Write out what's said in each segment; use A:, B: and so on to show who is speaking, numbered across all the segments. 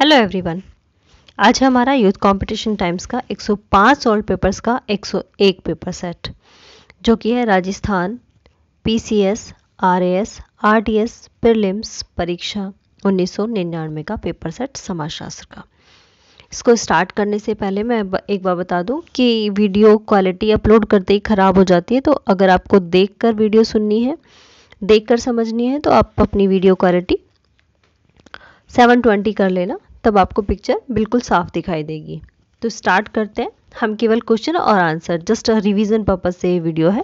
A: Hello everyone. आज हमारा youth competition times का 105 सॉल्व पेपर्स का 101 पेपर सेट जो कि है Rajasthan PCS RAS RTS prelims परीक्षा 1999 का पेपर सेट समाजशास्त्र का। इसको स्टार्ट करने से पहले मैं एक बार बता दूं कि वीडियो क्वालिटी अपलोड करते ही ख़राब हो जाती है, तो अगर आपको देखकर वीडियो सुननी है, देखकर समझनी है, तो आप अपनी वीडियो क्वालिटी 720 कर लेना, तब आपको पिक्चर बिल्कुल साफ दिखाई देगी। तो स्टार्ट करते हैं। हम केवल क्वेश्चन और आंसर, जस्ट रिवीजन पर्पज से ये वीडियो है,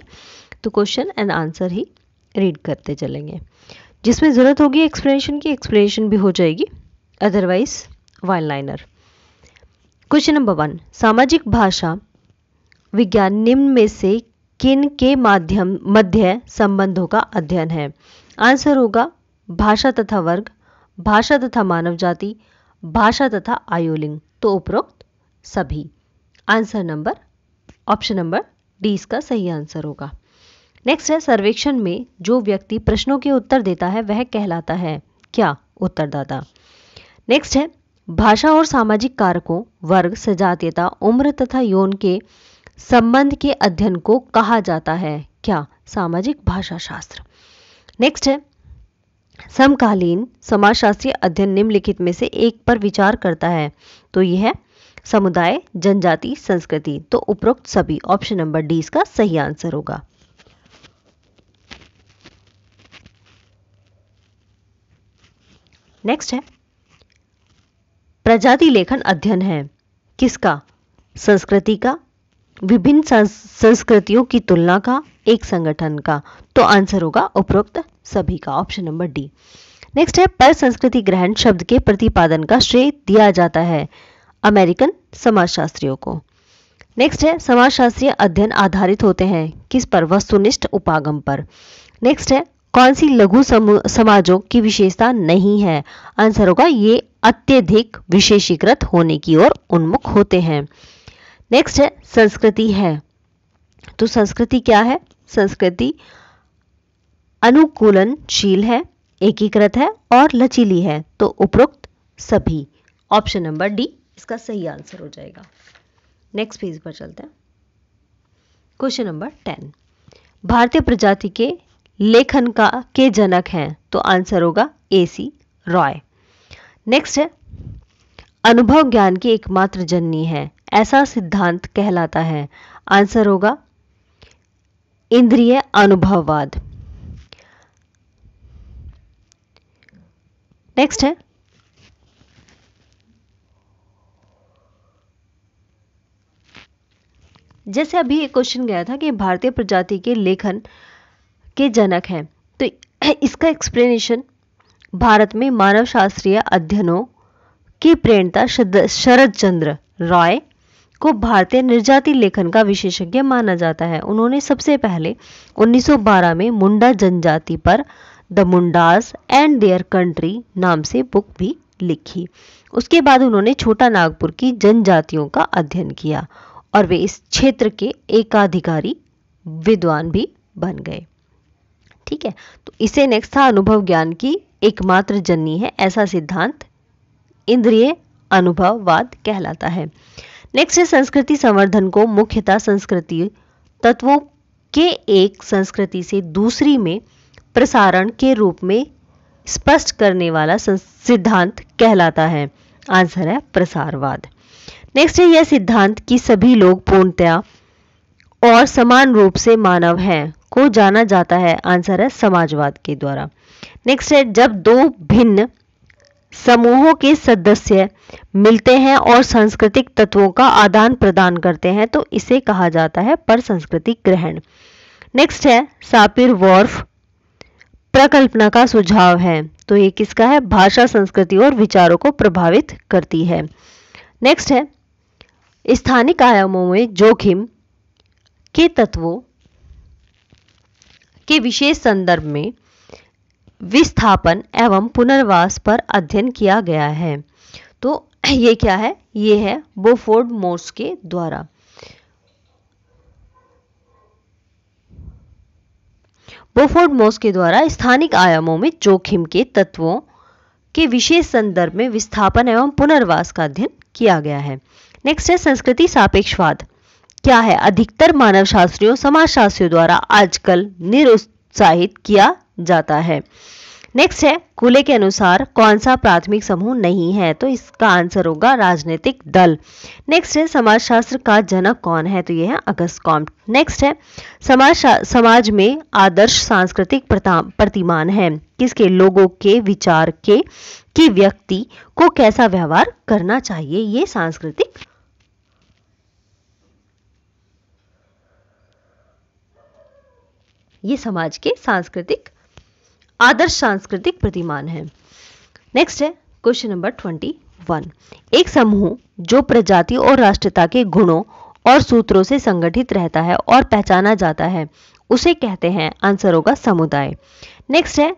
A: तो question and answer he read करते चलेंगे। जिसमें ज़रूरत होगी एक्सप्लेनेशन की, एक्सप्लेनेशन भी हो जाएगी, otherwise one liner. Question number 1, सामाजिक भाषा विज्ञान निम्न में से किन के मध्य संबंधों का अध्ययन है? आंसर होगा भाषा तथा वर्ग, भाषा तथा मानव जाति, भाषा तथा आयुलिंग, तो उपरोक्त सभी। Answer number option number D इसका सही आंसर होगा। नेक्स्ट है, सर्वेक्षण में जो व्यक्ति प्रश्नों के उत्तर देता है वह कहलाता है क्या? उत्तरदाता। नेक्स्ट है, भाषा और सामाजिक कारकों, वर्ग, सजातीयता, उम्र तथा यौन के संबंध के अध्ययन को कहा जाता है क्या? सामाजिक भाषा शास्त्र। नेक्स्ट है, समकालीन समाजशास्त्रीय अध्ययन निम्नलिखित में से एक पर विचार करता है, तो यह है समुदाय, जनजाति, संस्कृति, तो उपरोक्त सभी। ऑप्शन नंबर डी इसका सही आंसर होगा। नेक्स्ट है, प्रजाति लेखन अध्ययन है किसका? संस्कृति का, विभिन्न संस्कृतियों की तुलना का, एक संगठन का, तो आंसर होगा उपरोक्त सभी का। Option number D. नेक्स्ट है, पर संस्कृति ग्रहण शब्द के प्रतिपादन का श्रेय दिया जाता है अमेरिकन समाजशास्त्रियों को। नेक्स्ट है, समाजशास्त्रीय अध्ययन आधारित होते हैं किस पर? वस्तुनिष्ठ उपागम पर। नेक्स्ट है, कौन सी लघु समाजों की विशेषता नहीं है? आंसर होगा ये अत्यधिक विशेषीकृत होने की ओर उन्मुख होते हैं। नेक्स्ट है, संस्कृति है, तो संस्कृति क्या है? संस्कृति अनुकूलनशील है, एकीकृत है और लचीली है, तो उपरोक्त सभी। ऑप्शन नंबर डी इसका सही आंसर हो जाएगा। नेक्स्ट पेज पर चलते हैं। क्वेश्चन नंबर 10, भारतीय प्रजाति के लेखन का के जनक हैं, तो आंसर होगा AC रॉय। नेक्स्ट है, अनुभव ज्ञान की एकमात्र जननी है, ऐसा सिद्धांत कहलाता है। आंसर होगा इंद्रिय अनुभववाद। नेक्स्ट है, जैसे अभी एक क्वेश्चन गया था कि भारतीय प्रजाति के लेखन के जनक हैं, तो इसका एक्सप्लेनेशन, भारत में मानव शास्त्रीय अध्ययनों की प्रेरणा शरद चंद्र रॉय को भारतीय निर्जाति लेखन का विशेषज्ञ माना जाता है। उन्होंने सबसे पहले 1912 में मुंडा जनजाति पर the Mundas and their country नाम से बुक भी लिखी। उसके बाद उन्होंने छोटा नागपुर की जनजातियों का अध्ययन किया और वे इस क्षेत्र के एकाधिकारी विद्वान भी बन गए। ठीक है, तो इसे नेक्स्ट था, अनुभव ज्ञान की एकमात्र जननी है, ऐसा सिद्धांत इंद्रिय अनुभववाद कहलाता है। नेक्स्ट है, संस्कृति संवर्धन को मुख्यतः संस्कृति तत्वों के एक संस्कृति से दूसरी में प्रसारण के रूप में स्पष्ट करने वाला सिद्धांत कहलाता है। आंसर है प्रसारवाद। नेक्स्ट है, यह सिद्धांत कि सभी लोग पूर्णतया और समान रूप से मानव हैं को जाना जाता है। आंसर है समाजवाद के द्वारा। नेक्स्ट है, जब दो भिन्न समूहों के सदस्य मिलते हैं और सांस्कृतिक तत्वों का आदान प्रदान करते हैं, तो इसे कहा जाता है पर सांस्कृतिक ग्रहण। नेक्स्ट है, सापिर-वॉर्फ प्रकल्पना का सुझाव है, तो ये किसका है? भाषा, संस्कृति और विचारों को प्रभावित करती है। नेक्स्ट है, स्थानिक आयामों में जोखिम के तत्वों के विशेष संदर्भ में विस्थापन एवं पुनर्वास पर अध्ययन किया गया है, तो ये क्या है? ये है बोफोर्ड मोर्स के द्वारा। बोफोर्ड मोर्स के द्वारा स्थानिक आयामों में जोखिम के तत्वों के विशेष संदर्भ में विस्थापन एवं पुनर्वास का अध्ययन किया गया है। नेक्स्ट है संस्कृति सापेक्षवाद क्या है? अधिकतर मानव शास्त्रियों समाजशास्त्रियों द्वारा आजकल निरुत्साहित किया जाता है। नेक्स्ट है कूले के अनुसार कौन सा प्राथमिक समूह नहीं है? तो इसका आंसर होगा राजनीतिक दल। नेक्स्ट है समाजशास्त्र का जनक कौन है? तो यह है अगस्त कॉम्ट। नेक्स्ट है समाज में आदर्श सांस्कृतिक प्रतिमान है किसके? लोगों के विचार के कि व्यक्ति को कैसा व्यवहार करना चाहिए, ये सांस्कृतिक ये समाज के सांस्कृतिक आदर्श सांस्कृतिक प्रतिमान है। नेक्स्ट है क्वेश्चन नंबर 21। एक समूह जो प्रजाति और राष्ट्रीयता के गुणों और सूत्रों से संगठित रहता है और पहचाना जाता है उसे कहते हैं, आंसर होगा समुदाय। नेक्स्ट है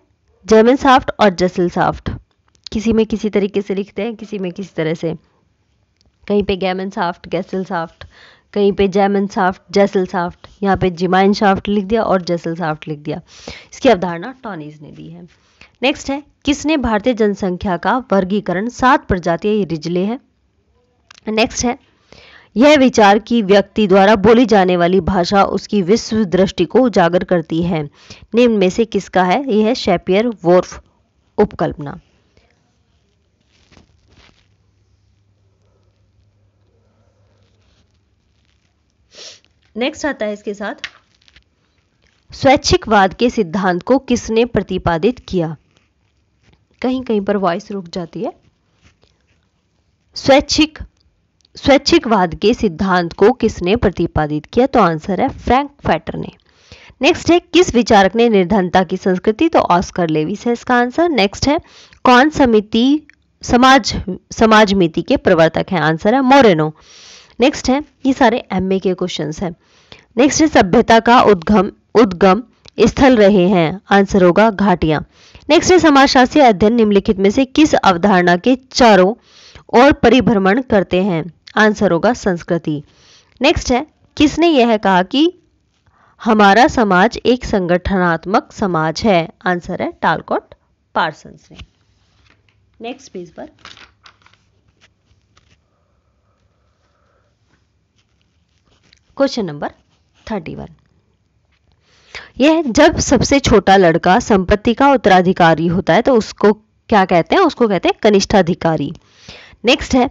A: जेमेंसाफ्ट और जेसलसाफ्ट, किसी में किसी तरीके से लिखते हैं, किसी में किसी तरह से, कहीं पे गेमेंसाफ्ट गेसलसाफ्ट, कहीं पे जेमेंसाफ्ट जेसलसाफ्ट, यहाँ पे जिमाइनसाफ्ट लिख दिया और जेसलसाफ्ट लिख दिया। इसकी अवधारणा टॉनीज ने दी है। नेक्स्ट है किसने भारतीय जनसंख्या का वर्गीकरण 7 प्रजातीय रिजले है? नेक्स्ट है यह विचार कि व्यक्ति द्वारा बोली जाने वाली भाषा उसकी विश्व दृष्टि को उजागर करती है, निम्न में से किसका है? यह है शेपियर वोर्फ उपकल्पना। नेक्स्ट आता है इसके साथ स्वैच्छिकवाद के सिद्धांत को किसने प्रतिपादित किया? कहीं कहीं पर वॉइस रुक जाती है। स्वैच्छिकवाद के सिद्धांत को किसने प्रतिपादित किया? तो आंसर है फ्रैंकफर्टर ने। नेक्स्ट है किस विचारक ने निर्धनता की संस्कृति? तो ऑस्कर लेविस है इसका आंसर। नेक्स्ट है कौन समाजमिति के प्रवर्तक हैं? आंसर है मोरेनो। नेक्स्ट है ये सारे एमए के क्वेश्चंस हैं। नेक्स्ट है सभ्यता का उद्गम स्थल रहे हैं, आंसर होगा घाटियां। नेक्स्ट है समाजशास्त्रीय अध्ययन निम्नलिखित में से किस अवधारणा के चारों ओर परिभ्रमण करते हैं? आंसर होगा संस्कृति। नेक्स्ट है किसने यह कहा कि हमारा समाज एक संगठनात्मक समाज है? आंसर है टालकॉट पार्सन्स ने। नेक्स्ट पेज पर क्वेश्चन नंबर 31। यह जब सबसे छोटा लड़का संपत्ति का उत्तराधिकारी होता है तो उसको क्या कहते हैं? उसको कहते हैं कनिष्ठाधिकारी। नेक्स्ट है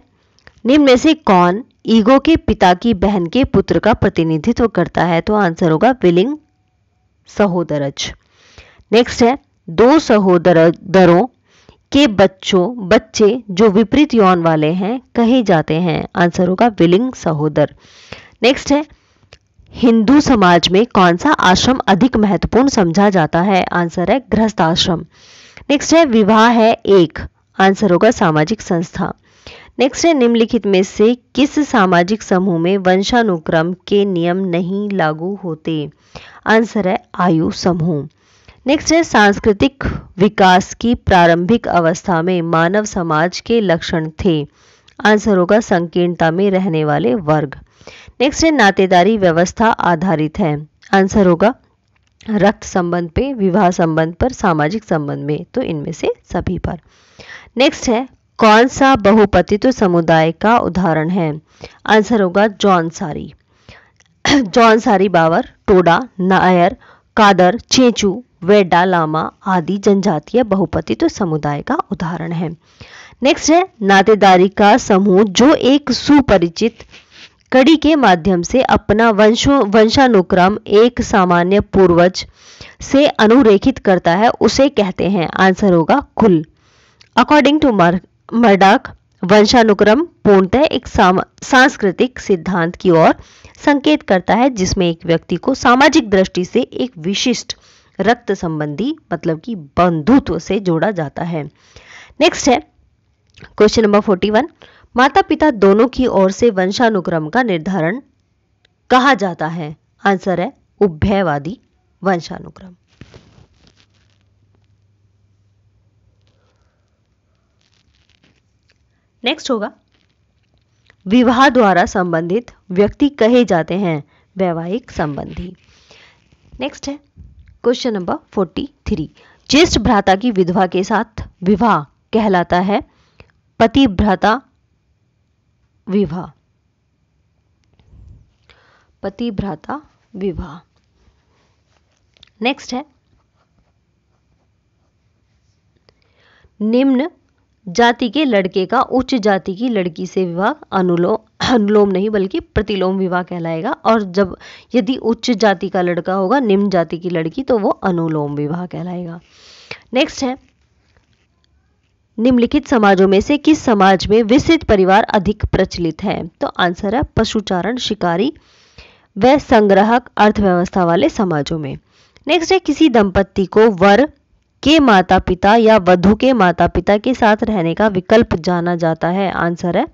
A: निम्न में से कौन ईगो के पिता की बहन के पुत्र का प्रतिनिधित्व करता है? तो आंसर होगा विलिंग सहोदरज। नेक्स्ट है दो सहोदरों के बच्चे जो विपरीत यौन वाले हैं कहे जाते हैं, आंसर होगा विलिंग सहोदर। नेक्स्ट है हिंदू समाज में कौन सा आश्रम अधिक महत्वपूर्ण समझा जाता है? आंसर है गृहस्थ आश्रम। नेक्स्ट है विवाह है एक, आंसर होगा सामाजिक संस्था। नेक्स्ट है निम्नलिखित में से किस सामाजिक समूह में वंशानुक्रम के नियम नहीं लागू होते? आंसर है आयु समूह। नेक्स्ट है सांस्कृतिक विकास की प्रारंभिक अवस्था में मानव समाज के लक्षण थे, आंसर होगा संकीर्णता में रहने वाले वर्ग। नेक्स्ट है नातेदारी व्यवस्था आधारित है, आंसर होगा रक्त संबंध पे, विवाह संबंध पर, सामाजिक संबंध में, तो इनमें से सभी पर। नेक्स्ट है कौन सा बहुपतित्व समुदाय का उदाहरण है? आंसर होगा जौनसारी। जौनसारी बावर, टोडा, नायर, कादर, चेंचू, वेडा, लामा आदि जनजातीय बहुपतित्व समुदाय का उदाहरण है। नेक्स्ट है नातेदारी का समूह जो एक सुपरिचित कड़ी के माध्यम से अपना वंशानुक्रम एक सामान्य पूर्वज से अनुरेखित करता है उसे कहते हैं, आंसर होगा कुल। अकॉर्डिंग टू मर्डाक वंशानुक्रम पूर्णतः एक सांस्कृतिक सिद्धांत की ओर संकेत करता है जिसमें एक व्यक्ति को सामाजिक दृष्टि से एक विशिष्ट रक्त संबंधी मतलब कि बंधुत्व से जोड़ा जाता है। नेक्स्ट है क्वेश्चन नंबर 41। माता पिता दोनों की ओर से वंशानुक्रम का निर्धारण कहा जाता है? आंसर है उभयवादी वंशानुक्रम। नेक्स्ट होगा विवाह द्वारा संबंधित व्यक्ति कहे जाते हैं वैवाहिक संबंधी। नेक्स्ट है क्वेश्चन नंबर 43। ज्येष्ठ भ्राता की विधवा के साथ विवाह कहलाता है पतिव्रता विवाह। पतिव्रता विवाह। नेक्स्ट है, निम्न जाति के लड़के का उच्च जाति की लड़की से विवाह अनुलोम नहीं बल्कि प्रतिलोम विवाह कहलाएगा, और जब यदि उच्च जाति का लड़का होगा निम्न जाति की लड़की तो वो अनुलोम विवाह कहलाएगा। नेक्स्ट है, निम्नलिखित समाजों में से किस समाज में विस्तृत परिवार अधिक प्रचलित है? तो आंसर है पशुचारण, शिकारी व संग्राहक अर्थव्यवस्था वाले समाजों में। नेक्स्ट है, किसी दंपत्ति को वर के माता पिता या वधु के माता पिता के साथ रहने का विकल्प जाना जाता है? आंसर है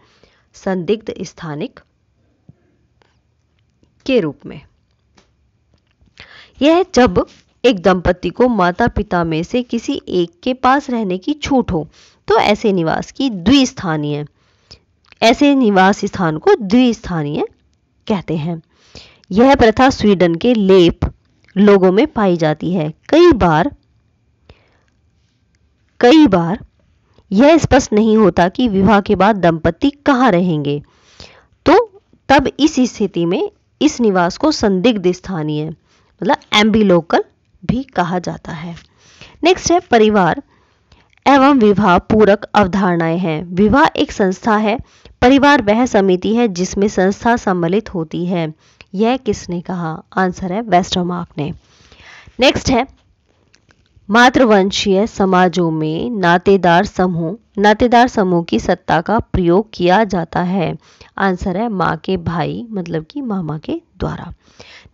A: संदिग्ध स्थानिक के रूप में। यह जब एक दंपत्ति को माता पिता में से किसी एक के पास रहने की छूट हो तो ऐसे निवास स्थान को द्विस्थानीय कहते हैं। यह प्रथा स्वीडन के लेप लोगों में पाई जाती है। कई बार यह स्पष्ट नहीं होता कि विवाह के बाद दंपत्ति कहाँ रहेंगे, तो तब इस स्थिति में इस निवास को संदिग्ध स्थानीय मतलब एम्बिलोकल भी कहा जाता है। नेक्स्ट है, परिवार एवं विवाह पूरक अवधारणाएं हैं। विवाह एक संस्था है, परिवार वह समिति है जिसमें संस्था सम्मिलित होती है। यह किसने कहा? आंसर है वेस्टरमार्क ने। नेक्स्ट है, मातृवंशीय समाजों में नातेदार समूह की सत्ता का प्रयोग किया जाता है। आंसर है माँ के भाई मतलब कि मामा के द्वारा।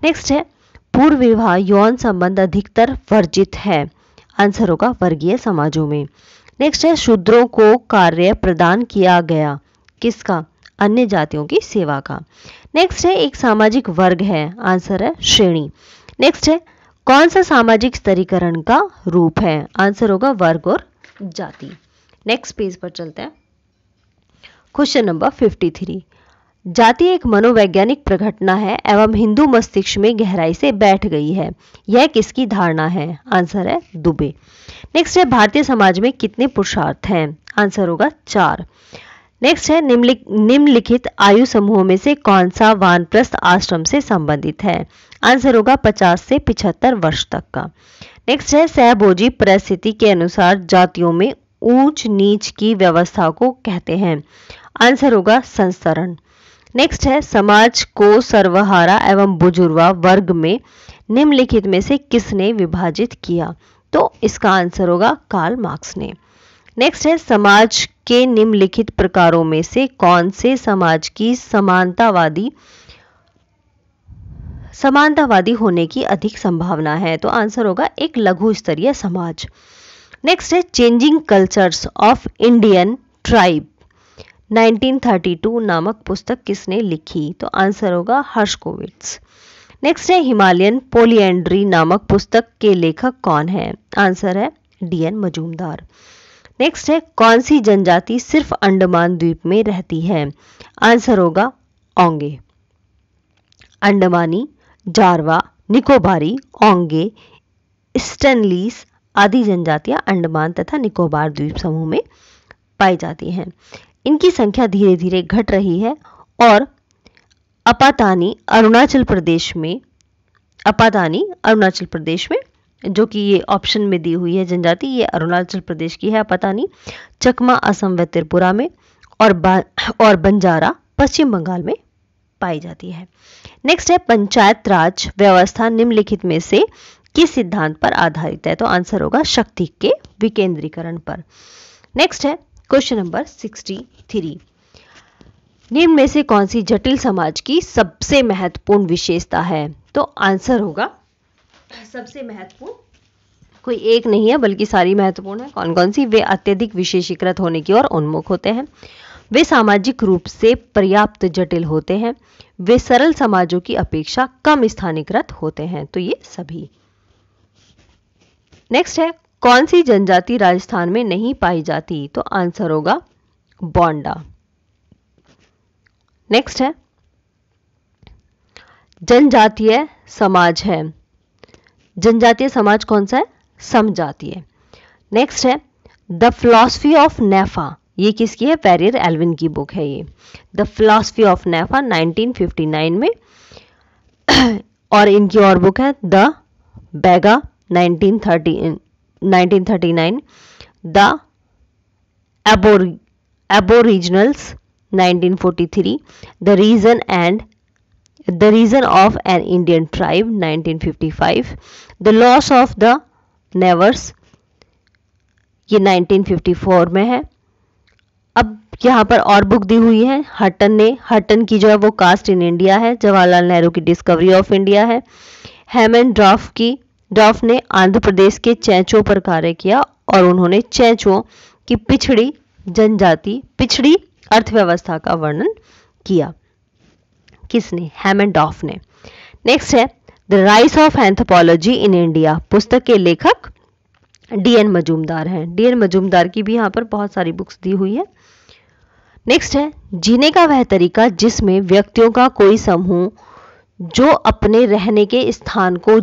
A: नेक्स्ट है, पूर्व विवाह यौन संबंध अधिकतर वर्जित है। आंसर होगा वर्गीय समाजों में। नेक्स्ट है, शूद्रों को कार्य प्रदान किया गया। किसका? अन्य जातियों की सेवा का। नेक्स्ट है, एक सामाजिक वर्ग है। आंसर है श्रेणी। नेक्स्ट है, कौन सा सामाजिक स्तरीकरण का रूप है? आंसर होगा वर्ग और जाति। नेक्स्ट पेज पर चलते हैं। Question number 53। जाति एक मनोवैज्ञानिक प्रघटना है एवं हिंदू मस्तिष्क में गहराई से बैठ गई है। यह किसकी धारणा है? आंसर है दुबे। नेक्स्ट है, भारतीय समाज में कितने पुरुषार्थ हैं? आंसर होगा 4। नेक्स्ट है, निम्नलिखित आयु समूहों में से कौन सा वानप्रस्थ आश्रम से संबंधित है? आंसर होगा 50 से 75 वर्ष तक का। नेक्स्ट है, सहभोजी परिस्थिति के अनुसार जातियों में ऊंच नीच की व्यवस्था को कहते हैं। आंसर होगा संस्तरण। नेक्स्ट है, समाज को सर्वहारा एवं बुजुर्गा वर्ग में निम्नलिखित में से किसने विभाजित किया? तो इसका आंसर होगा कार्ल मार्क्स ने। नेक्स्ट है, समाज के निम्नलिखित प्रकारों में से कौन से समाज की समानतावादी होने की अधिक संभावना है? तो आंसर होगा एक लघु स्तरीय समाज। नेक्स्ट है, changing cultures of Indian tribe 1932 नामक पुस्तक किसने लिखी? तो आंसर होगा हर्षकोविट्स। नेक्स्ट है, हिमालयन पोलिएंड्री नामक पुस्तक के लेखक कौन है? आंसर है DN मजूमदार। नेक्स्ट है, कौन सी जनजाति सिर्फ अंडमान द्वीप में रहती है? आंसर होगा ओंगे। अंडमानी, जारवा, निकोबारी, ओंगे, स्टेनलीस आदि जनजातियां अंडमान तथा निकोबार द्वीप समूह में पाई जाती हैं। इनकी संख्या धीरे धीरे घट रही है और अपातानी अरुणाचल प्रदेश में जो कि ये ऑप्शन में दी हुई है जनजाति, ये अरुणाचल प्रदेश की है अपातानी, चकमा असम व त्रिपुरा में और बंजारा पश्चिम बंगाल में पाई जाती है। नेक्स्ट है, पंचायत राज व्यवस्था निम्नलिखित में से किस सिद्धांत पर आधारित है? तो आंसर होगा शक्ति के विकेंद्रीकरण पर। नेक्स्ट है क्वेश्चन नंबर 63। निम्न में से कौन सी जटिल समाज की सबसे महत्वपूर्ण विशेषता है? तो आंसर होगा सबसे महत्वपूर्ण कोई एक नहीं है बल्कि सारी महत्वपूर्ण है। कौन कौन सी? वे अत्यधिक विशेषीकृत होने की ओर उन्मुख होते हैं, वे सामाजिक रूप से पर्याप्त जटिल होते हैं, वे सरल समाजों की अपेक्षा कम स्थानीयकृत होते हैं। तो ये सभी। नेक्स्ट है, कौन सी जनजाति राजस्थान में नहीं पाई जाती? तो आंसर होगा बोंडा। नेक्स्ट है, जनजातीय समाज है। जनजातीय समाज कौन सा है? समजातीय। नेक्स्ट है, द फिलॉसफी ऑफ नेफा, ये किसकी है? पेरियर एल्विन की बुक है ये, द फिलॉसफी ऑफ नेफा 1959 में। और इनकी और बुक है the Baiga 1939, the aboriginals 1943, the religion of an Indian tribe 1955, the loss of the nerves, ये 1954 में है। अब यहाँ पर और बुक दी हुई है हटन की जो है वो कास्ट इन इंडिया है, जवाहरलाल नेहरू की डिस्कवरी ऑफ इंडिया है, हेमन ड्रॉफ ने आंध्र प्रदेश के चैचों पर कार्य किया और उन्होंने चैचों की पिछड़ी अर्थव्यवस्था का वर्णन किया। किसने? हेमन ड्रॉफ ने। नेक्स्ट है the rise of anthropology in India, पुस्तक के लेखक डी.एन. मजूमदार हैं। डी.एन. मजूमदार की भी यहाँ पर बहुत सारी बुक्स दी हुई है। नेक्स्ट है जीने का वह तरीका जिसमें व्यक्तियों का कोई समूह जो अपने रहने के स्थान को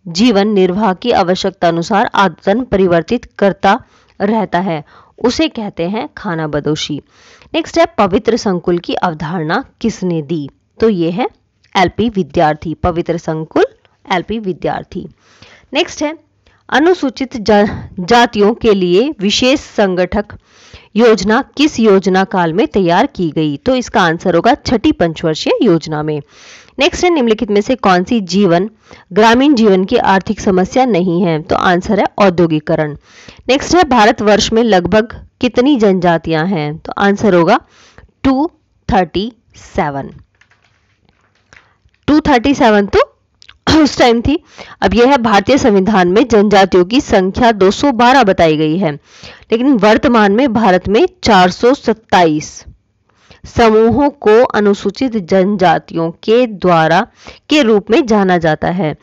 A: जीवन निर्वाह की आवश्यकता अनुसार आदतन परिवर्तित करता रहता है, उसे कहते हैं खानाबदोशी। नेक्स्ट है पवित्र संकुल की अवधारणा किसने दी? तो ये है एल.पी. विद्यार्थी, पवित्र संकुल एल.पी. विद्यार्थी। नेक्स्ट है अनुसूचित जातियों के लिए विशेष संगठक योजना किस योजना काल में तैयार की गई? तो इसका आंसर होगा छठी पंचवर्षीय योजना में। नेक्स्ट है निम्नलिखित में से कौन सी ग्रामीण जीवन की आर्थिक समस्या नहीं है? तो आंसर है औद्योगिकरण। नेक्स्ट है भारतवर्ष में लगभग कितनी जनजातियां हैं? तो आंसर होगा 237। 237 तो उस टाइम थी। अब यह है भारतीय संविधान में जनजातियों की संख्या 212 बताई गई है, लेकिन वर्तमान में भारत में 427 समूहों को अनुसूचित जनजातियों के रूप में जाना जाता है।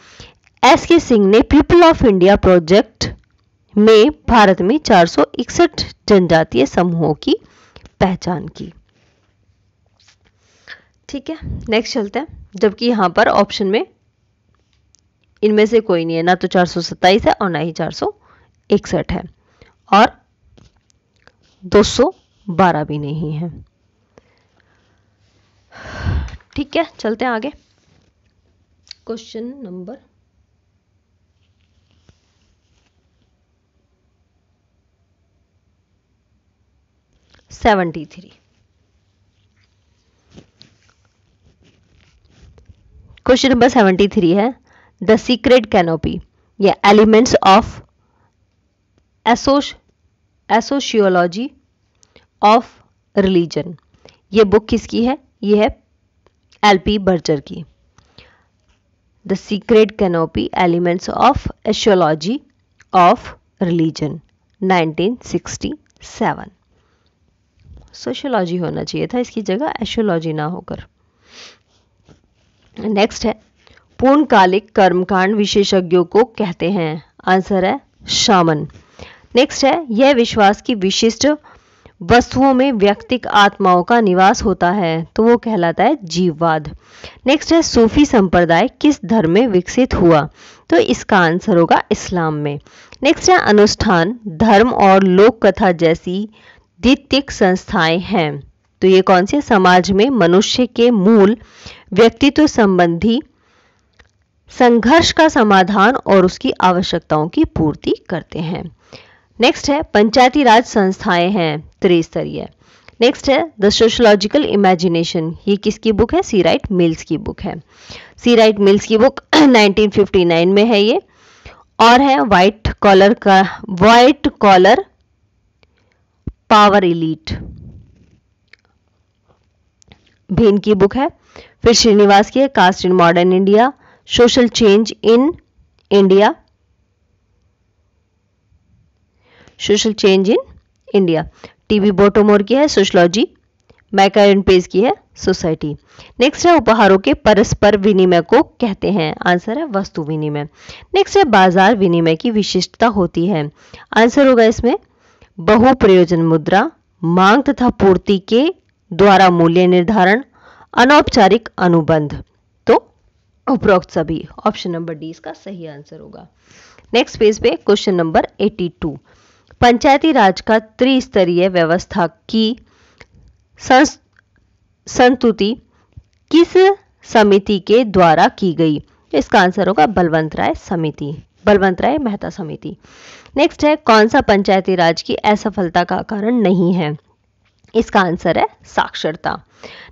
A: एस.के. सिंह ने पीपल ऑफ इंडिया प्रोजेक्ट में भारत में 461 जनजातीय समूहों की पहचान की। ठीक है, नेक्स्ट चलते हैं। जबकि यहां पर ऑप्शन में इनमें से कोई नहीं है, ना तो 427 है और ना ही 461 है और 212 भी नहीं है। ठीक है, चलते हैं आगे। Question number 73। क्वेश्चन नंबर 73 है द सीक्रेट कैनोपी या elements of a sociology of religion, ये बुक किसकी है? ये है एल.पी. बर्जर की। The secret canopy elements of a sociology of religion 1967। Sociology होना चाहिए था इसकी जगह, एशियोलॉजी ना होकर। नेक्स्ट है पूर्णकालिक कर्मकांड विशेषज्ञों को कहते हैं? आंसर है शामन। नेक्स्ट है यह विश्वास की विशिष्ट वस्तुओं में व्यक्तिक आत्माओं का निवास होता है, तो वो कहलाता है जीववाद। नेक्स्ट है सूफी संप्रदाय किस धर्म में विकसित हुआ? तो इसका आंसर होगा इस्लाम में। नेक्स्ट है अनुष्ठान, धर्म और लोक कथा जैसी दैतिक संस्थाएं हैं, तो ये कौन सी? समाज में मनुष्य के मूल व्यक्तित्व संबंधी संघर्ष का समाधान और उसकी आवश्यकताओं की पूर्ति करते हैं। नेक्स्ट है पंचायती राज संस्थाएं हैं त्रिस्तरीय। नेक्स्ट है द सोशियोलॉजिकल इमेजिनेशन, ये किसकी बुक है? सी राइट मिल्स की बुक है। सी राइट मिल्स की बुक 1959 में है ये। और है व्हाइट कॉलर पावर इलीट, भेन की बुक है। फिर श्रीनिवास की है caste in modern India, social change in India, social change in India. T B Bottomore की है सोशलॉजी, मैकायरन पेज की है सोसाइटी। नेक्स्ट है उपहारों के परस्पर विनिमय को कहते हैं? आंसर है वस्तु विनिमय। नेक्स्ट है बाजार विनिमय की विशिष्टता होती है? आंसर होगा इसमें बहु प्रयोजन मुद्रा, मांग तथा पूर्ति के द्वारा मूल्य निर्धारण, अनौपचारिक अनुबंध। तो उपरोक्त सभी, ऑप्शन नंबर डी इसका सही आंसर होगा। नेक्स्ट पेज पे क्वेश्चन नंबर 82। पंचायती राज का त्रिस्तरीय व्यवस्था की संस्तुति किस समिति के द्वारा की गई? इसका आंसर होगा बलवंत राय समिति, बलवंत राय मेहता समिति। नेक्स्ट है, कौन सा पंचायती राज की असफलता का कारण नहीं है? इसका आंसर है साक्षरता।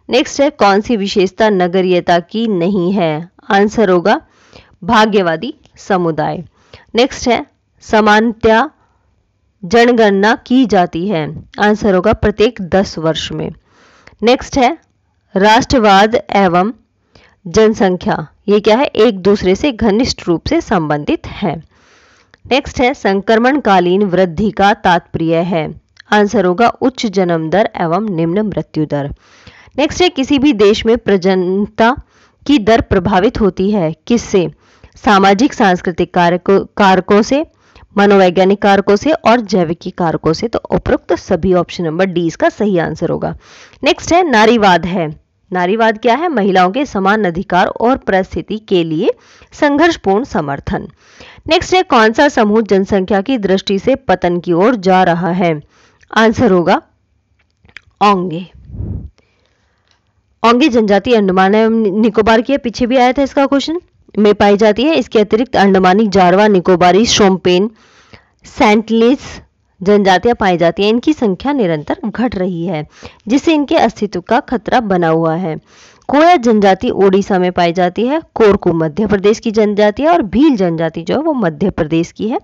A: नेक्स्ट है, कौन सी विशेषता नगरीयता की नहीं है? आंसर होगा भाग्यवादी समुदाय। नेक्स्ट है, सामान्यतया जनगणना की जाती है? आंसर होगा प्रत्येक 10 वर्ष में। नेक्स्ट है, राष्ट्रवाद एवं जनसंख्या, ये क्या है? एक दूसरे से घनिष्ठ रूप से संबंधित है। नेक्स्ट है, संक्रमणकालीन वृद्धि का तात्पर्य है? आंसर होगा उच्च जन्म दर एवं निम्न मृत्यु दर। नेक्स्ट है, किसी भी देश में प्रजननता की दर प्रभावित होती है किससे? सामाजिक सांस्कृतिक कारकों से, मनोवैज्ञानिक कारकों से और जैविकी कारकों से। तो उपरोक्त सभी ऑप्शन नंबर डी इसका सही आंसर होगा। नेक्स्ट है, नारीवाद है? नारीवाद क्या है? महिलाओं के समान अधिकार और परिस्थिति के लिए संघर्षपूर्ण समर्थन। नेक्स्ट है, कौन सा समूह जनसंख्या की दृष्टि से पतन की ओर जा रहा है? आंसर होगा ओंगे। ओंगे जनजाति अंडमान एवं निकोबार की, पीछे भी आया था इसका क्वेश्चन, में पाई जाती है। इसके अतिरिक्त अंडमानी, जारवा, निकोबारी, शोम्पेन, सेंटलिस जनजातियां पाई जाती हैं। इनकी संख्या निरंतर घट रही है, जिससे इनके अस्तित्व का खतरा बना हुआ है। कोया जनजाति ओडिशा में पाई जाती है, कोरकू मध्य प्रदेश की जनजाति है और भील जनजाति जो है वो मध्य प्रदेश की है।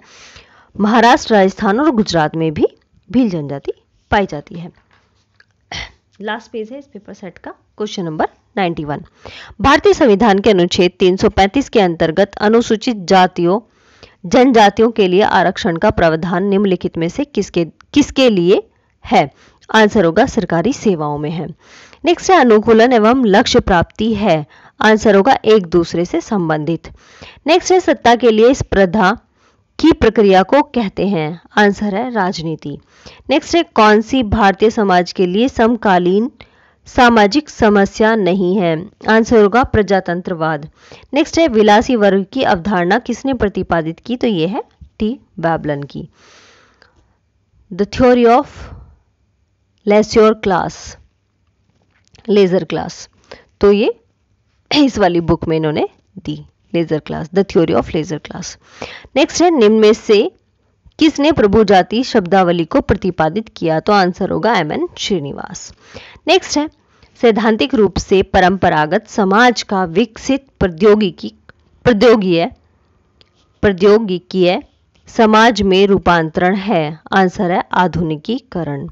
A: महाराष्ट्र, राजस्थान और गुजरात में भी भील जनजाति पाई जाती है। लास्ट पेज है इस पेपर सेट का, क्वेश्चन नंबर 91। भारतीय संविधान के अनुच्छेद 335 के अंतर्गत अनुसूचित जातियों जनजातियों के लिए आरक्षण का प्रावधान निम्नलिखित में से किसके लिए है? आंसर होगा सरकारी सेवाओं में है। नेक्स्ट है, अनुकूलन एवं लक्ष्य प्राप्ति है? आंसर होगा एक दूसरे से संबंधित। नेक्स्ट है, सत्ता के लिए स्पर्धा की प्रक्रिया को कहते हैं? आंसर है राजनीति। नेक्स्ट है, कौन सी भारतीय समाज के लिए समकालीन सामाजिक समस्या नहीं है? आंसर होगा प्रजातंत्रवाद। नेक्स्ट है, विलासी वर्ग की अवधारणा किसने प्रतिपादित की? तो ये है टी बैबलन की। The theory of leisure class, तो ये इस वाली बुक में इन्होंने दी, leisure class, the theory of leisure class. Next है, निम्न में से किसने प्रभु जाति शब्दावली को प्रतिपादित किया? तो आंसर होगा एम.एन. श्रीनिवास। नेक्स्ट है, सैद्धांतिक रूप से परंपरागत समाज का विकसित प्रौद्योगिकीय समाज में रूपांतरण है? आंसर है आधुनिकीकरण।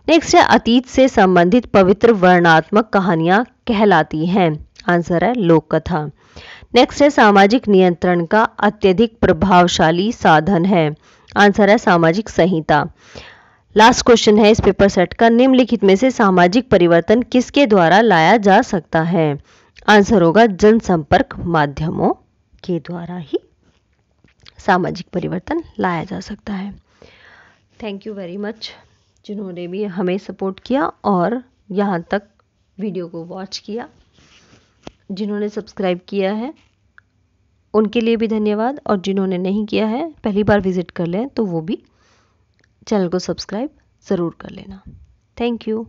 A: नेक्स्ट है, अतीत से संबंधित पवित्र वर्णनात्मक कहानियां कहलाती हैं? आंसर है लोक कथा। नेक्स्ट है, सामाजिक नियंत्रण का अत्यधिक प्रभावशाली साधन है? आंसर है सामाजिक संहिता। लास्ट क्वेश्चन है इस पेपर सेट का, निम्नलिखित में से सामाजिक परिवर्तन किसके द्वारा लाया जा सकता है? आंसर होगा जनसंपर्क माध्यमों के द्वारा ही सामाजिक परिवर्तन लाया जा सकता है। थैंक यू वेरी मच जिन्होंने भी हमें सपोर्ट किया और यहाँ तक वीडियो को वॉच किया। जिन्होंने सब्सक्राइब किया है उनके लिए भी धन्यवाद, और जिन्होंने नहीं किया है, पहली बार विजिट कर लें तो वो भी चैनल को सब्सक्राइब ज़रूर कर लेना। Thank you.